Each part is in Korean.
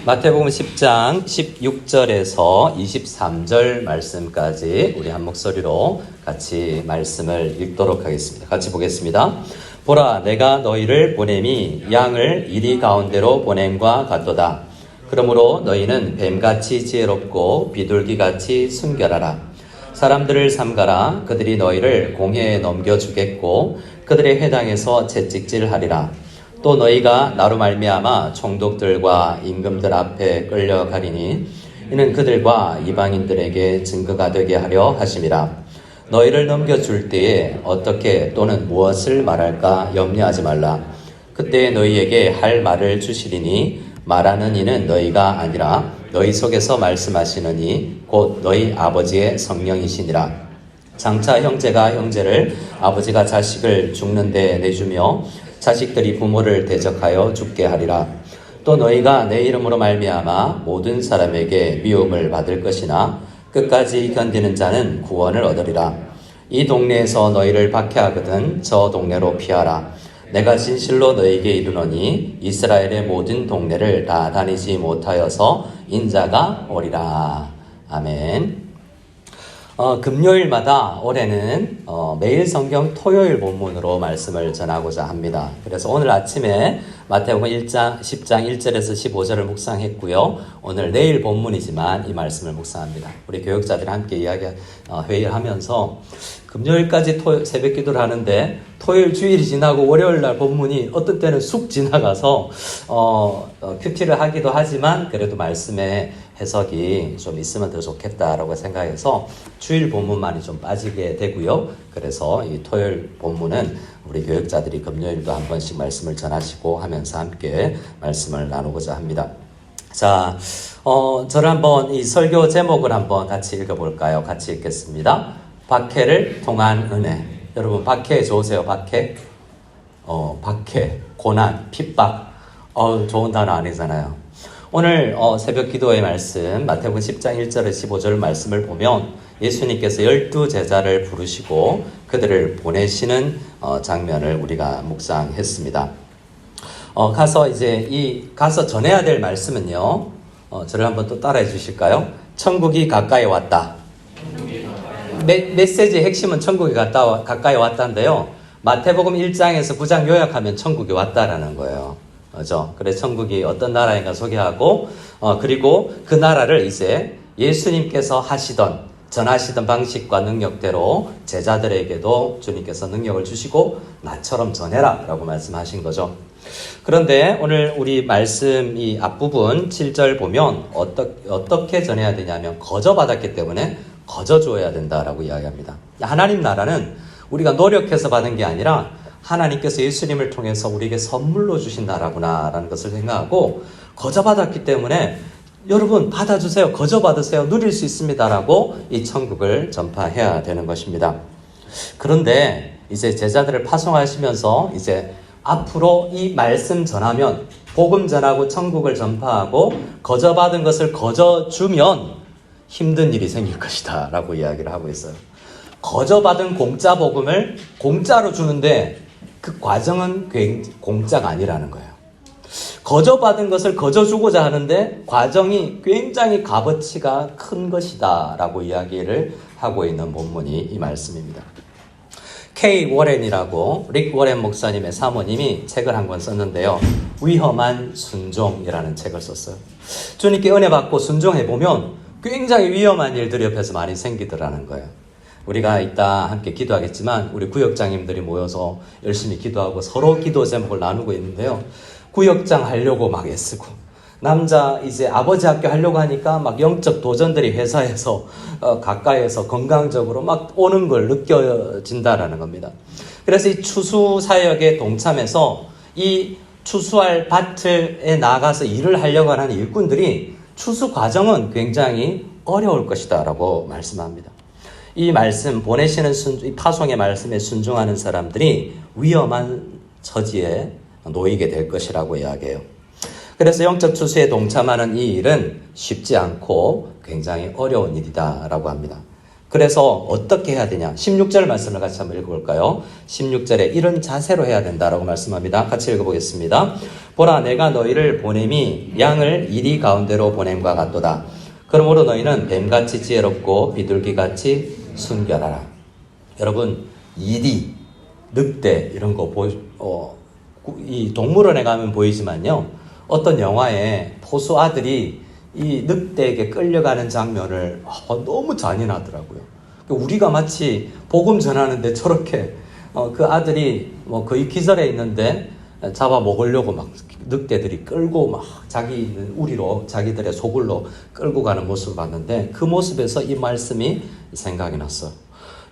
마태복음 10장 16절에서 23절 말씀까지 우리 한 목소리로 같이 말씀을 읽도록 하겠습니다. 같이 보겠습니다. 보라, 내가 너희를 보냄이 양을 이리 가운데로 보냄과 같도다. 그러므로 너희는 뱀같이 지혜롭고 비둘기같이 순결하라. 사람들을 삼가라. 그들이 너희를 공회에 넘겨주겠고 그들의 회당에서 채찍질하리라. 또 너희가 나로 말미암아 총독들과 임금들 앞에 끌려가리니 이는 그들과 이방인들에게 증거가 되게 하려 하심이라. 너희를 넘겨줄 때에 어떻게 또는 무엇을 말할까 염려하지 말라. 그때 너희에게 할 말을 주시리니 말하는 이는 너희가 아니라 너희 속에서 말씀하시는 이 곧 너희 아버지의 성령이시니라. 장차 형제가 형제를 아버지가 자식을 죽는 데 내주며 자식들이 부모를 대적하여 죽게 하리라. 또 너희가 내 이름으로 말미암아 모든 사람에게 미움을 받을 것이나 끝까지 견디는 자는 구원을 얻으리라. 이 동네에서 너희를 박해하거든 저 동네로 피하라. 내가 진실로 너희에게 이르노니 이스라엘의 모든 동네를 다 다니지 못하여서 인자가 오리라. 아멘. 금요일마다 올해는 매일 성경 토요일 본문으로 말씀을 전하고자 합니다. 그래서 오늘 아침에 마태복음 10장 1절에서 15절을 묵상했고요. 오늘 내일 본문이지만 이 말씀을 묵상합니다. 우리 교역자들이 함께 회의를 하면서 금요일까지 새벽 기도를 하는데 토요일 주일이 지나고 월요일 날 본문이 어떤 때는 쑥 지나가서 큐티를 하기도 하지만 그래도 말씀의 해석이 좀 있으면 더 좋겠다라고 생각해서 주일 본문만이 좀 빠지게 되고요. 그래서 이 토요일 본문은 우리 교역자들이 금요일도 한 번씩 말씀을 전하시고 하면서 함께 말씀을 나누고자 합니다. 자, 저를 한번 이 설교 제목을 한번 같이 읽어볼까요? 같이 읽겠습니다. 박해를 통한 은혜. 여러분 박해 좋으세요? 박해? 박해, 고난, 핍박. 좋은 단어 아니잖아요. 오늘 새벽 기도의 말씀 마태복음 10장 1절에서 15절 말씀을 보면 예수님께서 12제자를 부르시고 그들을 보내시는 장면을 우리가 묵상했습니다. 가서 전해야 될 말씀은요. 저를 한번 또 따라해 주실까요? 천국이 가까이 왔다. 메시지의 핵심은 천국이 가까이 왔다인데요. 마태복음 1장에서 9장 요약하면 천국이 왔다라는 거예요. 그죠? 그래서 천국이 어떤 나라인가 소개하고, 그리고 그 나라를 이제 예수님께서 전하시던 방식과 능력대로 제자들에게도 주님께서 능력을 주시고, 나처럼 전해라 라고 말씀하신 거죠. 그런데 오늘 우리 말씀 이 앞부분 7절 보면 어떻게 전해야 되냐면, 거저받았기 때문에 거저주어야 된다라고 이야기합니다. 하나님 나라는 우리가 노력해서 받은 게 아니라 하나님께서 예수님을 통해서 우리에게 선물로 주신 나라구나라는 것을 생각하고 거저받았기 때문에 여러분 받아주세요. 거저받으세요. 누릴 수 있습니다라고 이 천국을 전파해야 되는 것입니다. 그런데 이제 제자들을 파송하시면서 이제 앞으로 이 말씀 전하면 복음 전하고 천국을 전파하고 거저받은 것을 거저주면 힘든 일이 생길 것이다 라고 이야기를 하고 있어요. 거저받은 공짜 복음을 공짜로 주는데 그 과정은 공짜가 아니라는 거예요. 거저받은 것을 거저주고자 하는데 과정이 굉장히 값어치가 큰 것이다 라고 이야기를 하고 있는 본문이 이 말씀입니다. K. 워렌이라고 릭 워렌 목사님의 사모님이 책을 한 권 썼는데요. 위험한 순종이라는 책을 썼어요. 주님께 은혜 받고 순종해보면 굉장히 위험한 일들이 옆에서 많이 생기더라는 거예요. 우리가 이따 함께 기도하겠지만 우리 구역장님들이 모여서 열심히 기도하고 서로 기도 제목을 나누고 있는데요. 구역장 하려고 막 애쓰고 남자 이제 아버지 학교 하려고 하니까 막 영적 도전들이 회사에서 가까이에서 건강적으로 막 오는 걸 느껴진다라는 겁니다. 그래서 이 추수 사역에 동참해서 이 추수할 밭에 나가서 일을 하려고 하는 일꾼들이 추수 과정은 굉장히 어려울 것이다 라고 말씀합니다. 이 말씀 보내시는 이 파송의 말씀에 순종하는 사람들이 위험한 처지에 놓이게 될 것이라고 이야기해요. 그래서 영적 추수에 동참하는 이 일은 쉽지 않고 굉장히 어려운 일이다라고 합니다. 그래서 어떻게 해야 되냐? 16절 말씀을 같이 한번 읽어볼까요? 16절에 이런 자세로 해야 된다라고 말씀합니다. 같이 읽어보겠습니다. 보라 내가 너희를 보냄이 양을 이리 가운데로 보냄과 같도다. 그러므로 너희는 뱀같이 지혜롭고 비둘기같이 순결하라. 여러분 이리, 늑대 이런 거 이 동물원에 가면 보이지만요. 어떤 영화에 포수 아들이 이 늑대에게 끌려가는 장면을 너무 잔인하더라고요. 우리가 마치 복음 전하는데 저렇게 그 아들이 뭐 거의 기절해 있는데 잡아 먹으려고 막 늑대들이 끌고 막 자기 우리로 자기들의 소굴로 끌고 가는 모습을 봤는데 그 모습에서 이 말씀이 생각이 났어.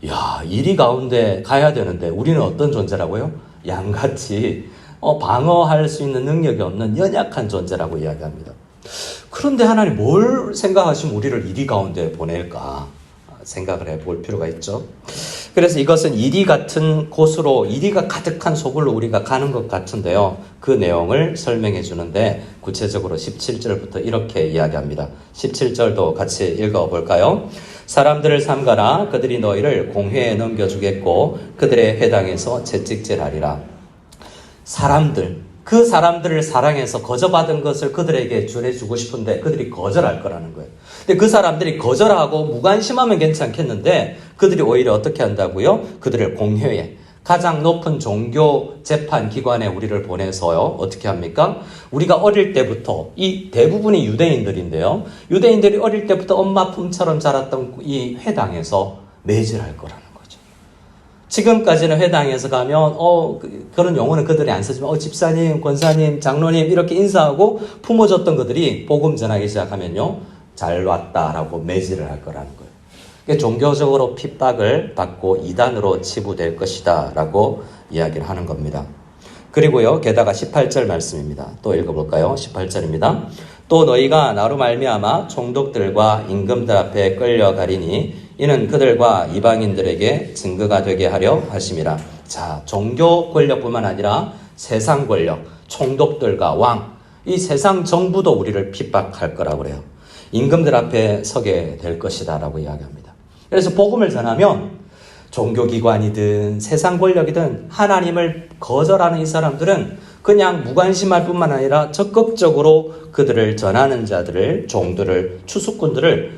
야, 이리 가운데 가야 되는데 우리는 어떤 존재라고요? 양같이 방어할 수 있는 능력이 없는 연약한 존재라고 이야기합니다. 그런데 하나님 뭘 생각하시면 우리를 이리 가운데 보낼까 생각을 해볼 필요가 있죠. 그래서 이것은 이리 같은 곳으로 이리가 가득한 소굴로 우리가 가는 것 같은데요. 그 내용을 설명해 주는데 구체적으로 17절부터 이렇게 이야기합니다. 17절도 같이 읽어볼까요? 사람들을 삼가라. 그들이 너희를 공회에 넘겨주겠고 그들의 회당에서 채찍질하리라. 그 사람들을 사랑해서 거저받은 것을 그들에게 전해주고 싶은데 그들이 거절할 거라는 거예요. 근데 그 사람들이 거절하고 무관심하면 괜찮겠는데 그들이 오히려 어떻게 한다고요? 그들을 공회에 가장 높은 종교 재판 기관에 우리를 보내서요. 어떻게 합니까? 우리가 어릴 때부터 이 대부분이 유대인들인데요. 유대인들이 어릴 때부터 엄마 품처럼 자랐던 이 회당에서 매질할 거라는 거죠. 지금까지는 회당에서 가면 그런 용어는 그들이 안 쓰지만 집사님, 권사님, 장로님 이렇게 인사하고 품어줬던 그들이 복음 전하기 시작하면요. 잘 왔다라고 매질을 할 거라는 거예요. 그러니까 종교적으로 핍박을 받고 이단으로 치부될 것이다 라고 이야기를 하는 겁니다. 그리고요. 게다가 18절 말씀입니다. 또 읽어볼까요? 18절입니다. 또 너희가 나로 말미암아 총독들과 임금들 앞에 끌려가리니 이는 그들과 이방인들에게 증거가 되게 하려 하심이라. 자, 종교 권력뿐만 아니라 세상 권력, 총독들과 왕, 이 세상 정부도 우리를 핍박할 거라고 그래요. 임금들 앞에 서게 될 것이다 라고 이야기합니다. 그래서 복음을 전하면 종교기관이든 세상 권력이든 하나님을 거절하는 이 사람들은 그냥 무관심할 뿐만 아니라 적극적으로 그들을 전하는 자들을, 종들을, 추수꾼들을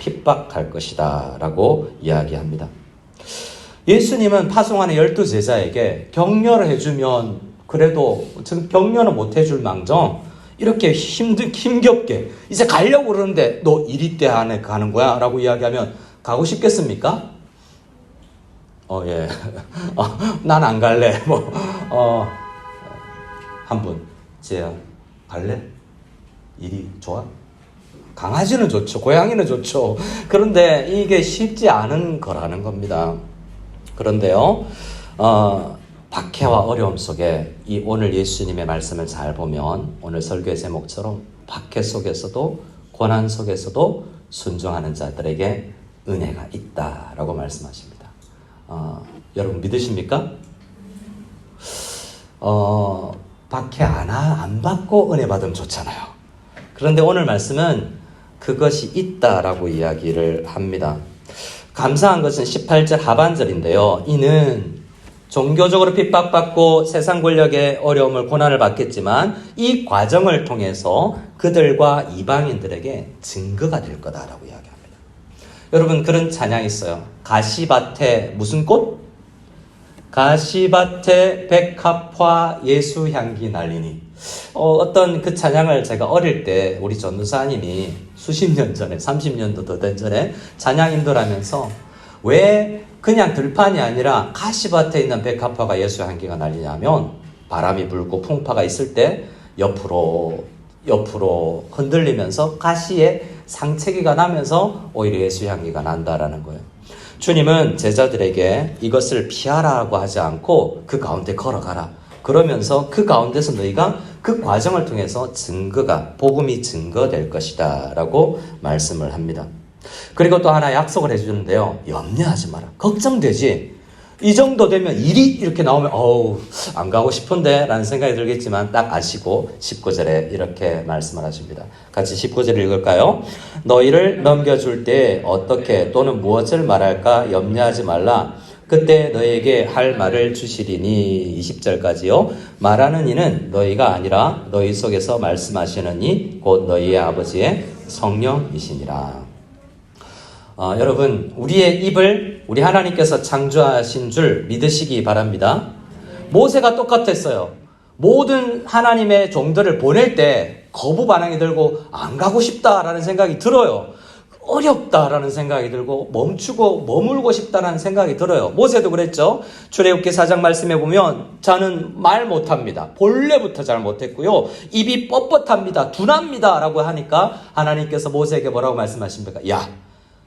핍박할 것이다 라고 이야기합니다. 예수님은 파송하는 12제자에게 격려를 해주면 그래도 격려는 못 해줄 망정 이렇게 힘겹게 이제 가려고 그러는데 너 이리 때 안에 가는 거야 라고 이야기하면 가고 싶겠습니까? 예. 난 안 갈래. 한 분, 제야, 갈래? 일이 좋아? 강아지는 좋죠. 고양이는 좋죠. 그런데 이게 쉽지 않은 거라는 겁니다. 그런데요, 박해와 어려움 속에 이 오늘 예수님의 말씀을 잘 보면 오늘 설교의 제목처럼 박해 속에서도 고난 속에서도 순종하는 자들에게 은혜가 있다라고 말씀하십니다. 여러분 믿으십니까? 박해 안 받고 은혜 받으면 좋잖아요. 그런데 오늘 말씀은 그것이 있다라고 이야기를 합니다. 감사한 것은 18절 하반절인데요. 이는 종교적으로 핍박받고 세상 권력의 어려움을 고난을 받겠지만 이 과정을 통해서 그들과 이방인들에게 증거가 될 거다라고 이야기합니다. 여러분 그런 찬양이 있어요. 가시밭에 무슨 꽃? 가시밭에 백합화 예수 향기 날리니. 어떤 그 찬양을 제가 어릴 때 우리 전도사님이 수십 년 전에 30년도 더 된 전에 찬양 인도를 하면서 왜 그냥 들판이 아니라 가시밭에 있는 백합화가 예수 향기가 날리냐면 바람이 불고 풍파가 있을 때 옆으로 흔들리면서 가시에 상체기가 나면서 오히려 예수 향기가 난다라는 거예요. 주님은 제자들에게 이것을 피하라고 하지 않고 그 가운데 걸어가라. 그러면서 그 가운데서 너희가 그 과정을 통해서 복음이 증거될 것이다 라고 말씀을 합니다. 그리고 또 하나 약속을 해주는데요. 염려하지 마라. 걱정되지. 이 정도 되면 일이 이렇게 나오면 안 가고 싶은데 라는 생각이 들겠지만 딱 아시고 19절에 이렇게 말씀을 하십니다. 같이 19절을 읽을까요? 너희를 넘겨줄 때 어떻게 또는 무엇을 말할까 염려하지 말라. 그때 너희에게 할 말을 주시리니 20절까지요. 말하는 이는 너희가 아니라 너희 속에서 말씀하시는 이 곧 너희의 아버지의 성령이시니라. 여러분, 우리의 입을 우리 하나님께서 창조하신 줄 믿으시기 바랍니다. 모세가 똑같았어요. 모든 하나님의 종들을 보낼 때 거부 반응이 들고 안 가고 싶다라는 생각이 들어요. 어렵다라는 생각이 들고 멈추고 머물고 싶다라는 생각이 들어요. 모세도 그랬죠. 출애굽기 4장 말씀해 보면 저는 말 못합니다. 본래부터 잘 못했고요. 입이 뻣뻣합니다. 둔합니다. 라고 하니까 하나님께서 모세에게 뭐라고 말씀하십니까? 야,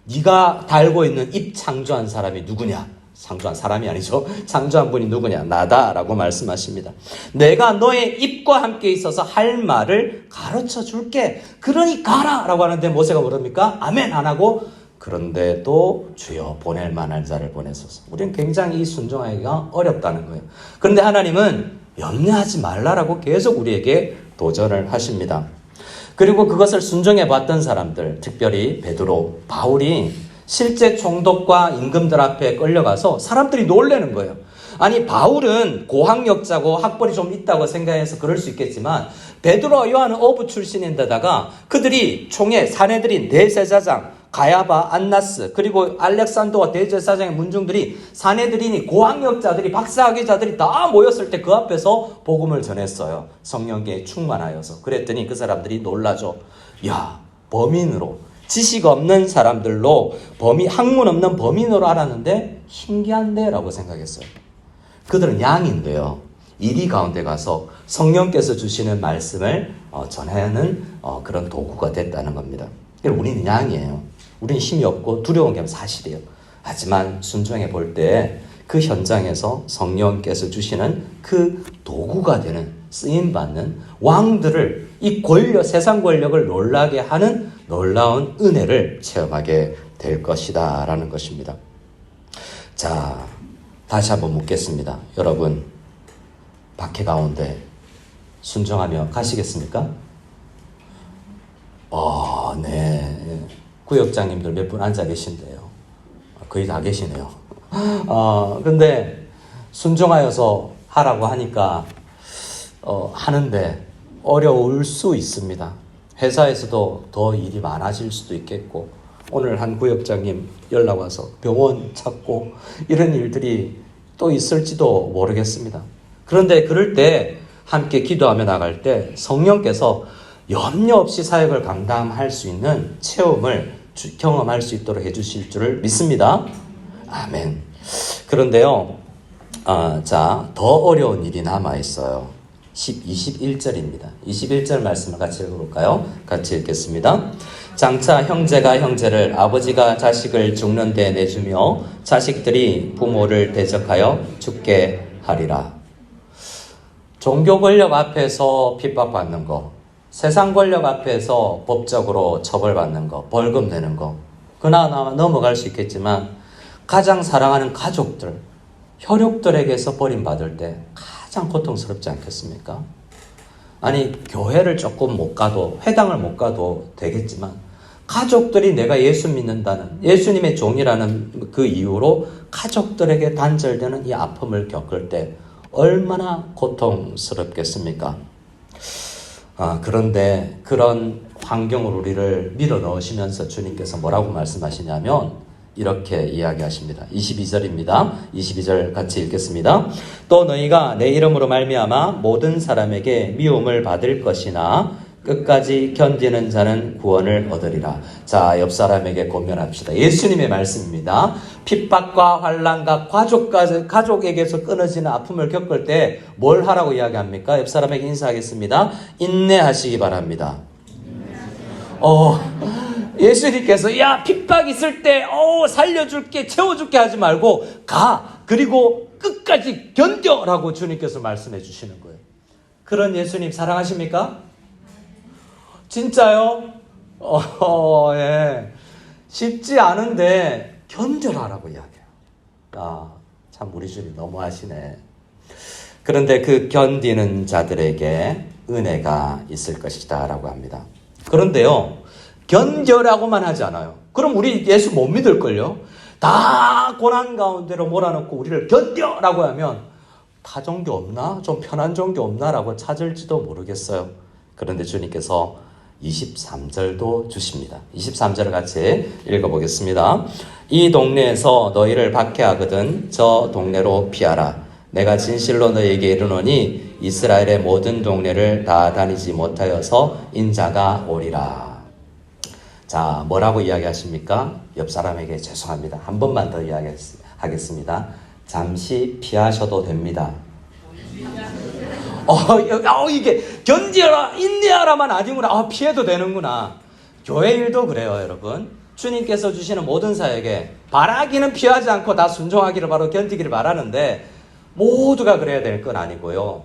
네가 달고 있는 입 창조한 사람이 누구냐? 창조한 사람이 아니죠. 창조한 분이 누구냐? 나다라고 말씀하십니다. 내가 너의 입과 함께 있어서 할 말을 가르쳐 줄게. 그러니 가라! 라고 하는데 모세가 뭐랍니까? 아멘 안 하고 그런데 또 주여 보낼 만한 자를 보내소서. 우리는 굉장히 이 순종하기가 어렵다는 거예요. 그런데 하나님은 염려하지 말라라고 계속 우리에게 도전을 하십니다. 그리고 그것을 순종해 봤던 사람들, 특별히 베드로, 바울이 실제 총독과 임금들 앞에 끌려가서 사람들이 놀라는 거예요. 아니, 바울은 고학력자고 학벌이 좀 있다고 생각해서 그럴 수 있겠지만 베드로와 요한은 어부 출신인데다가 그들이 총회 사내들인 대제사장 가야바, 안나스, 그리고 알렉산더와 대제사장의 문중들이 사내들이니 고학력자들이 박사학위자들이 다 모였을 때 그 앞에서 복음을 전했어요. 성령께 충만하여서. 그랬더니 그 사람들이 놀라죠. 야, 범인으로 지식 없는 사람들로 학문 없는 범인으로 알았는데 신기한데 라고 생각했어요. 그들은 양인데요. 이리 가운데 가서 성령께서 주시는 말씀을 전하는 그런 도구가 됐다는 겁니다. 우리는 양이에요. 우리는 힘이 없고 두려운 게 사실이에요. 하지만 순종해 볼 때 그 현장에서 성령께서 주시는 그 도구가 되는 쓰임받는 왕들을 이 세상 권력을 놀라게 하는 놀라운 은혜를 체험하게 될 것이다 라는 것입니다. 자, 다시 한번 묻겠습니다. 여러분, 박해 가운데 순종하며 가시겠습니다. 네. 구역장님들 몇 분 앉아 계신데요. 거의 다 계시네요. 근데 순종하여서 하라고 하니까 하는데 어려울 수 있습니다. 회사에서도 더 일이 많아질 수도 있겠고, 오늘 한 구역장님 연락 와서 병원 찾고 이런 일들이 또 있을지도 모르겠습니다. 그런데 그럴 때 함께 기도하며 나갈 때 성령께서 염려 없이 사역을 감당할 수 있는 체험을 경험할 수 있도록 해주실 줄을 믿습니다. 아멘. 그런데요, 더 어려운 일이 남아있어요. 21절입니다. 21절 말씀을 같이 읽어볼까요? 같이 읽겠습니다. 장차 형제가 형제를, 아버지가 자식을 죽는 데 내주며 자식들이 부모를 대적하여 죽게 하리라. 종교 권력 앞에서 핍박받는 거, 세상 권력 앞에서 법적으로 처벌받는 거, 벌금 내는 거, 그나마 넘어갈 수 있겠지만 가장 사랑하는 가족들, 혈육들에게서 버림받을 때 가장 고통스럽지 않겠습니까? 아니, 교회를 조금 못 가도, 회당을 못 가도 되겠지만 가족들이 내가 예수 믿는다는, 예수님의 종이라는 그 이유로 가족들에게 단절되는 이 아픔을 겪을 때 얼마나 고통스럽겠습니까? 그런데 그런 환경으로 우리를 밀어 넣으시면서 주님께서 뭐라고 말씀하시냐면 이렇게 이야기하십니다. 22절입니다. 22절 같이 읽겠습니다. 또 너희가 내 이름으로 말미암아 모든 사람에게 미움을 받을 것이나 끝까지 견디는 자는 구원을 얻으리라. 자, 옆 사람에게 권면합시다. 예수님의 말씀입니다. 핍박과 환난과 가족에게서 끊어지는 아픔을 겪을 때 뭘 하라고 이야기합니까? 옆 사람에게 인사하겠습니다. 인내하시기 바랍니다. 예수님께서 야, 핍박 있을 때 살려줄게, 채워줄게 하지 말고 가, 그리고 끝까지 견뎌라고 주님께서 말씀해 주시는 거예요. 그런 예수님 사랑하십니까? 진짜요? 예. 쉽지 않은데 견뎌라라고 이야기해요. 참 우리 주님 너무하시네. 그런데 그 견디는 자들에게 은혜가 있을 것이다 라고 합니다. 그런데요, 견뎌라고만 하지 않아요. 그럼 우리 예수 못 믿을걸요? 다 고난 가운데로 몰아넣고 우리를 견뎌라고 하면 타 종교 없나? 좀 편한 종교 없나? 라고 찾을지도 모르겠어요. 그런데 주님께서 23절도 주십니다. 23절을 같이 읽어보겠습니다. 이 동네에서 너희를 박해하거든 저 동네로 피하라. 내가 진실로 너희에게 이르노니 이스라엘의 모든 동네를 다 다니지 못하여서 인자가 오리라. 자, 뭐라고 이야기하십니까? 옆 사람에게 죄송합니다. 한 번만 더 이야기하겠습니다. 잠시 피하셔도 됩니다. 이게 견디어라, 인내하라만 아니구나. 피해도 되는구나. 교회 일도 그래요, 여러분. 주님께서 주시는 모든 사역에 바라기는 피하지 않고 다 순종하기를 바로 견디기를 바라는데 모두가 그래야 될 건 아니고요.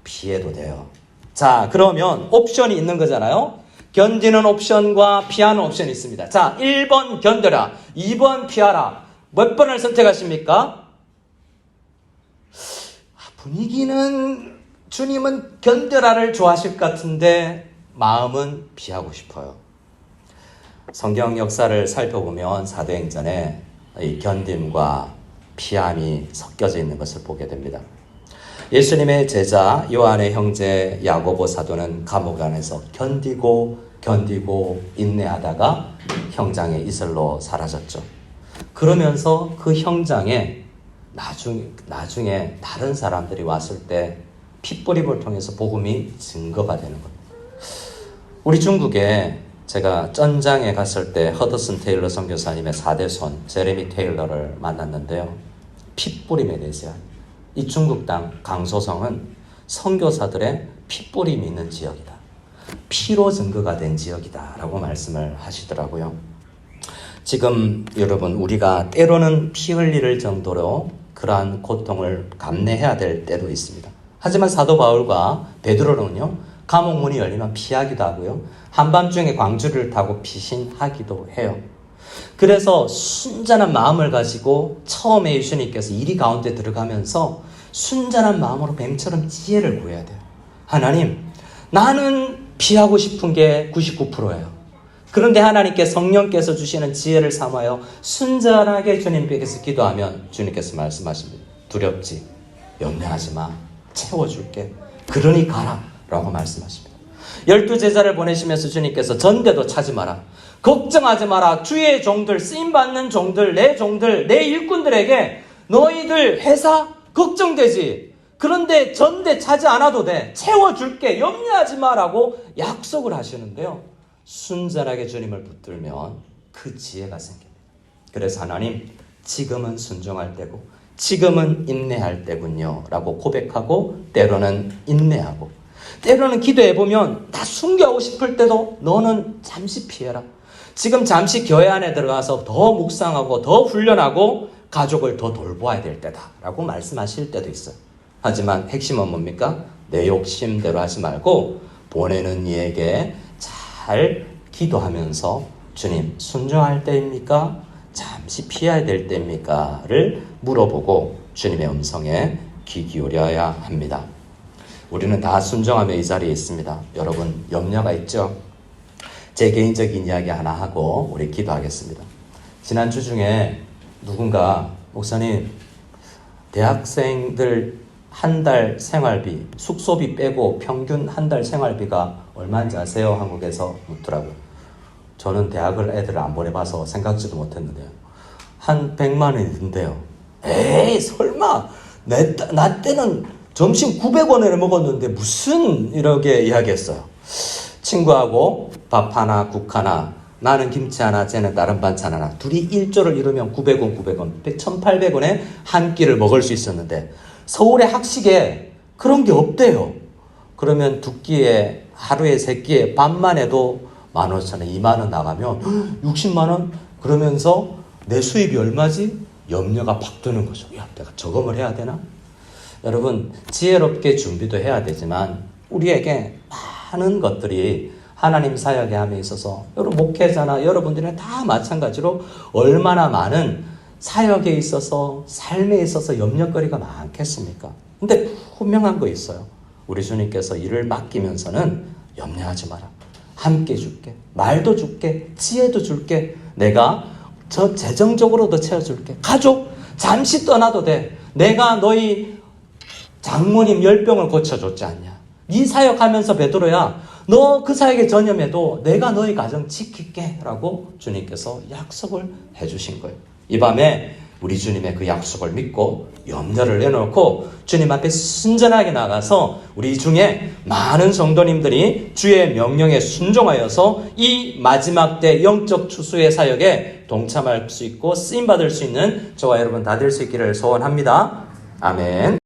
피해도 돼요. 자, 그러면 옵션이 있는 거잖아요. 견디는 옵션과 피하는 옵션이 있습니다. 자, 1번 견뎌라, 2번 피하라. 몇 번을 선택하십니까? 분위기는 주님은 견뎌라를 좋아하실 것 같은데 마음은 피하고 싶어요. 성경 역사를 살펴보면 사도행전에 이 견딤과 피함이 섞여져 있는 것을 보게 됩니다. 예수님의 제자 요한의 형제 야고보 사도는 감옥 안에서 견디고 인내하다가 형장의 이슬로 사라졌죠. 그러면서 그 형장에 나중에 다른 사람들이 왔을 때 핏부림을 통해서 복음이 증거가 되는 겁니다. 우리 중국에 제가 전장에 갔을 때 허드슨 테일러 선교사님의 4대손 제레미 테일러를 만났는데요. 핏부림에 대해서 이 중국 땅 강소성은 선교사들의 핏부림이 있는 지역이다. 피로 증거가 된 지역이다 라고 말씀을 하시더라고요. 지금 여러분 우리가 때로는 피 흘릴 정도로 그러한 고통을 감내해야 될 때도 있습니다. 하지만 사도 바울과 베드로는요, 감옥 문이 열리면 피하기도 하고요, 한밤중에 광주를 타고 피신하기도 해요. 그래서 순전한 마음을 가지고 처음에 예수님께서 이리 가운데 들어가면서 순전한 마음으로 뱀처럼 지혜를 구해야 돼요. 하나님, 나는 피하고 싶은 게 99%예요. 그런데 하나님께 성령께서 주시는 지혜를 삼아요 순전하게 주님께서 기도하면 주님께서 말씀하십니다. 두렵지, 염려하지 마, 채워줄게, 그러니 가라 라고 말씀하십니다. 12제자를 보내시면서 주님께서 전대도 차지 마라, 걱정하지 마라, 주의 종들, 쓰임받는 종들, 내 종들, 내 일꾼들에게 너희들 회사 걱정되지, 그런데 전대 차지 않아도 돼, 채워줄게, 염려하지 마라고 약속을 하시는데요, 순전하게 주님을 붙들면 그 지혜가 생깁니다. 그래서 하나님, 지금은 순종할 때고 지금은 인내할 때군요 라고 고백하고, 때로는 인내하고, 때로는 기도해보면 다 순교하고 싶을 때도 너는 잠시 피해라, 지금 잠시 교회 안에 들어가서 더 묵상하고 더 훈련하고 가족을 더 돌보아야 될 때다 라고 말씀하실 때도 있어요. 하지만 핵심은 뭡니까? 내 욕심대로 하지 말고 보내는 이에게 잘 기도하면서 주님, 순종할 때입니까? 잠시 피해야 될 때입니까? 를 물어보고 주님의 음성에 귀 기울여야 합니다. 우리는 다 순종하며 이 자리에 있습니다. 여러분, 염려가 있죠? 제 개인적인 이야기 하나 하고 우리 기도하겠습니다. 지난주 중에 누군가, 목사님, 대학생들 한 달 생활비, 숙소비 빼고 평균 한 달 생활비가 얼마인지 아세요? 한국에서 묻더라고요. 저는 대학을 애들을 안 보내봐서 생각지도 못했는데요, 한 100만 원이 든대요. 에이, 설마 나 때는 점심 900원을 먹었는데 무슨, 이렇게 이야기했어요. 친구하고 밥 하나, 국 하나, 나는 김치 하나, 쟤는 다른 반찬 하나, 둘이 1조를 이루면 900원, 1800원에 한 끼를 먹을 수 있었는데 서울의 학식에 그런 게 없대요. 그러면 두 끼에, 하루에 3끼에 밥만 해도 15,000원, 2만원 나가면 60만원? 그러면서 내 수입이 얼마지? 염려가 팍 드는 거죠. 야, 내가 저금을 해야 되나? 여러분, 지혜롭게 준비도 해야 되지만 우리에게 많은 것들이 하나님 사역에 함에 있어서, 여러분 목회자나 여러분들은 다 마찬가지로 얼마나 많은 사역에 있어서, 삶에 있어서 염려거리가 많겠습니까? 근데 분명한 거 있어요. 우리 주님께서 일을 맡기면서는 염려하지 마라, 함께 줄게, 말도 줄게, 지혜도 줄게, 내가 저 재정적으로도 채워줄게. 가족 잠시 떠나도 돼. 내가 너희 장모님 열병을 고쳐줬지 않냐. 이 사역하면서 베드로야, 너 그 사역에 전념해도 내가 너희 가정 지킬게 라고 주님께서 약속을 해주신 거예요. 이 밤에 우리 주님의 그 약속을 믿고 염려를 내놓고 주님 앞에 순전하게 나가서 우리 중에 많은 성도님들이 주의 명령에 순종하여서 이 마지막 때 영적 추수의 사역에 동참할 수 있고 쓰임받을 수 있는 저와 여러분 다 될 수 있기를 소원합니다. 아멘.